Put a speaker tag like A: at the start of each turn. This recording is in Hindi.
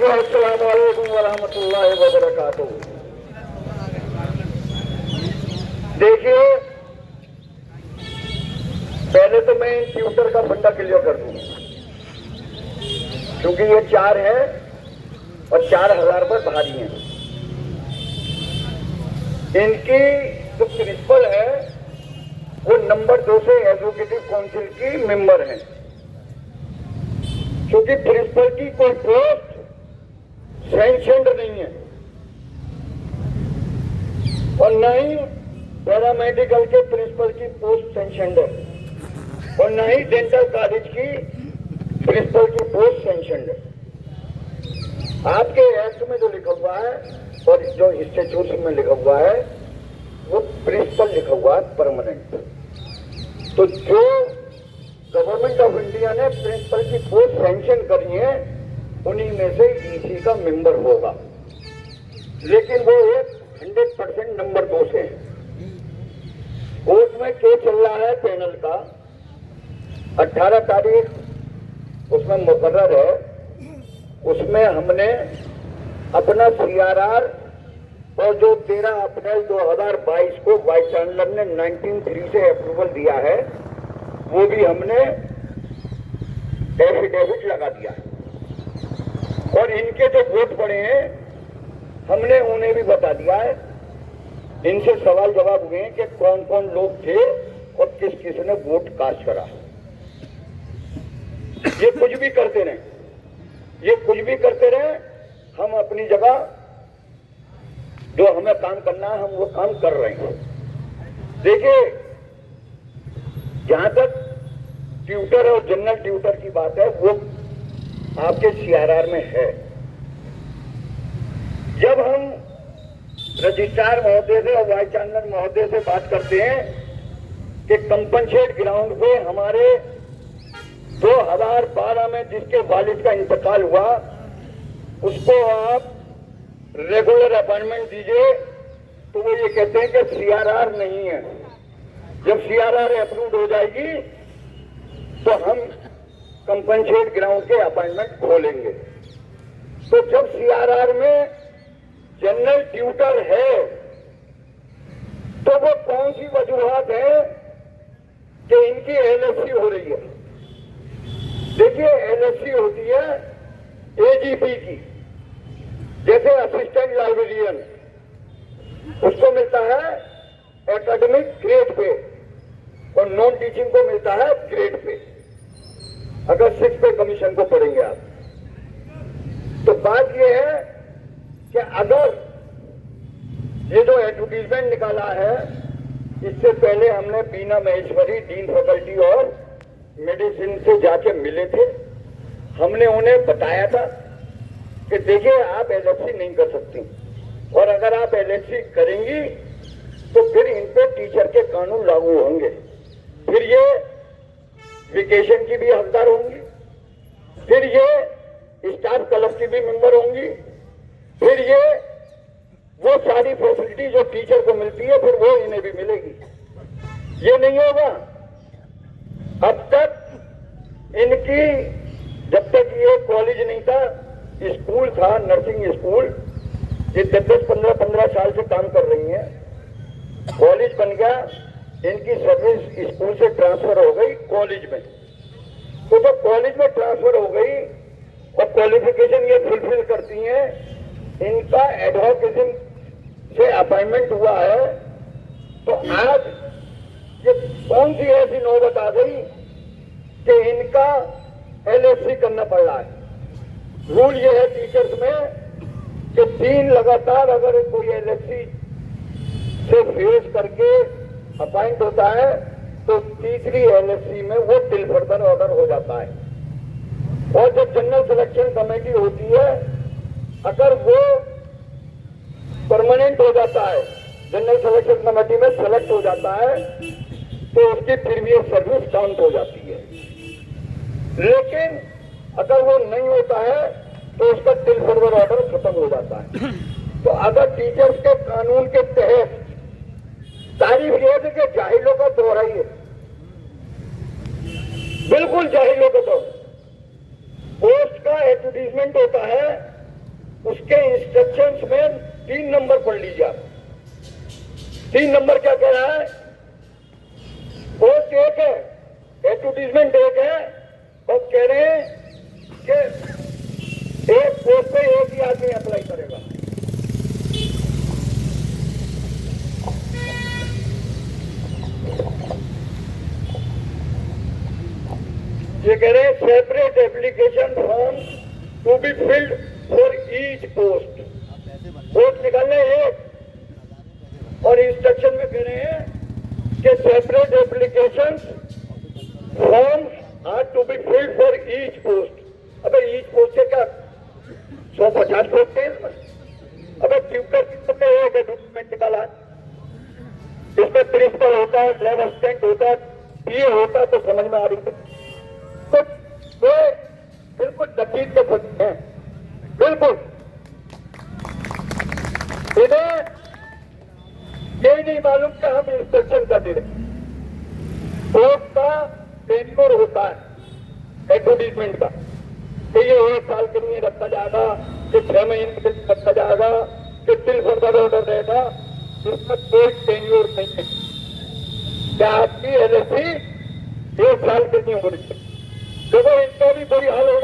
A: अस्सलाम वालेकुम वरहमतुल्लाहि वबरकातुहू। देखिए, पहले तो मैं ट्यूटर का फंडा क्लियर कर दूं, क्योंकि ये 4 है और 4000 पर भारी हैं। इनकी जो प्रिंसिपल है वो नंबर 2 से एजुकेटिव काउंसिल की मेंबर हैं, क्योंकि प्रिंसिपल की कोई पोस्ट सैंक्शनड नहीं है और न ही पैरामेडिकल के प्रिंसिपल की पोस्ट सैंक्शनड है और न ही डेंटल कॉलेज की प्रिंसिपल की पोस्ट सैंक्शनड है। आपके एक्ट में जो लिखा हुआ है और जो स्टैट्यूट में लिखा हुआ है वो प्रिंसिपल लिखा हुआ है परमानेंट। तो जो गवर्नमेंट ऑफ इंडिया ने प्रिंसिपल की पोस्ट सैंक्शन करी है उन्हीं में से ईसी का मेंबर होगा, लेकिन वो एक 100% नंबर 2 से है। कोर्ट में केस चल रहा है पैनल का, 18 तारीख उसमें मुकर्रर है। उसमें हमने अपना CRR और जो 13 अप्रैल 2022 को वाइस चांसलर ने 19(3) से अप्रूवल दिया है वो भी हमने एफिडेविट लगा दिया और इनके जो वोट पड़े हैं हमने उन्हें भी बता दिया है। इनसे सवाल जवाब हुए हैं कि कौन कौन लोग थे और किस किस ने वोट कास्ट करा। ये कुछ भी करते रहे, ये कुछ भी करते रहे, हम अपनी जगह जो हमें काम करना है हम वो काम कर रहे हैं। देखिए, जहां तक ट्यूटर और जनरल ट्यूटर की बात है वो आपके CRR में है। जब हम रजिस्ट्रार महोदय से और वाइस चांसलर महोदय से बात करते हैं कि कंपनसेट ग्राउंड पे हमारे 2012 में जिसके वालिद का इंतकाल हुआ उसको आप रेगुलर अपॉइंटमेंट दीजिए, तो वो ये कहते हैं कि CRR नहीं है। जब CRR अप्रूव हो जाएगी तो हम कंपनसेट ग्राउंड के अपॉइंटमेंट खोलेंगे। तो जब CRR में जनरल ट्यूटर है तो वो कौन सी वजूहात है कि इनकी LFC हो रही है। देखिए, LFC होती है AGP की, जैसे असिस्टेंट लाइब्रेरियन उसको मिलता है एकेडमिक ग्रेड पे और नॉन टीचिंग को मिलता है ग्रेड पे, अगर 6 पे कमीशन को पढ़ेंगे आप। तो बात यह है कि अगर ये जो एडवर्टीजमेंट निकाला है इससे पहले हमने बीना महेश्वरी डीन फैकल्टी और मेडिसिन से जाके मिले थे। हमने उन्हें बताया था कि देखिए आप LFC नहीं कर सकती और अगर आप LFC करेंगी तो फिर इन पे टीचर के कानून लागू होंगे, फिर ये वेकेशन की भी हकदार होंगी, फिर ये स्टाफ क्लब की भी मेंबर होंगी, फिर ये वो सारी फैसिलिटी जो टीचर को मिलती है फिर वो इन्हें भी मिलेगी। ये नहीं होगा। अब तक इनकी जब तक ये कॉलेज नहीं था, स्कूल था, नर्सिंग स्कूल, ये 10-15 साल से काम कर रही हैं। कॉलेज बन गया, इनकी सर्विस स्कूल से ट्रांसफर हो गई कॉलेज में। तो जब कॉलेज में ट्रांसफर हो गई और क्वालिफिकेशन ये फुलफिल करती हैं, इनका एडवोकेसी से अपॉइंटमेंट हुआ है, तो आज ये कौन सी ऐसी नौबत आ गई कि इनका LFC करना पड़ रहा है। रूल ये है टीचर्स में कि 3 लगातार अगर कोई LFC से फेस करके अपॉइंट होता है तो तीसरी LFC में वो टिल फर्दर ऑर्डर हो जाता है। और जब जनरल सिलेक्शन कमेटी होती है अगर वो परमानेंट हो जाता है, जनरल सिलेक्शन कमेटी में सेलेक्ट हो जाता है तो उसकी प्रीवियस सर्विस काउंट हो जाती है। लेकिन अगर वो नहीं होता है तो उसका टिल फर्दर ऑर्डर खत्म हो जाता है। तो अगर टीचर्स के कानून के तहत तारीफ यह है कि जाहिलों का दौरा ही है, बिल्कुल जाहिलों का दौरा। पोस्ट का एडवर्टीजमेंट होता है उसके इंस्ट्रक्शंस में 3 नंबर पढ़ लीजिए आप। 3 नंबर क्या कह रहा है? पोस्ट एक है, एडवर्टीजमेंट एक है, और कह रहे हैं कि एक पोस्ट पे एक ही आदमी अप्लाई करेगा। ये कह रहे हैं separate application form to be filled for each post. Post निकालने एक, और इंस्ट्रक्शन में कह रहे हैं कि separate application forms are to be filled for each post. अबे ईच पोस्ट से क्या 150 पोस्ट है इसमें? अबे ट्यूटर कितने एक डॉक्यूमेंट निकाला, इसमें प्रिंसिपल होता है, लैब असिस्टेंट होता है, पीए होता है, तो समझ में आ रही है। तो ये बिल्कुल नकीद के सकते हैं, बिल्कुल। इन्हें यही नहीं मालूम कि हम इंस्ट्रक्शन का दे रहे। पोस्ट का टेन्योर होता है एडवर्टीजमेंट का, कि ये 1 साल के लिए रखा जाएगा, कि 6 महीने के लिए रखा जाएगा, कि टिल फर्दर ऑर्डर रहेगा। इसमें कोई टेन्योर नहीं है। क्या आपकी एलएसी 1 साल के लिए हो रही है? देखो इनका भी बुरी हाल हो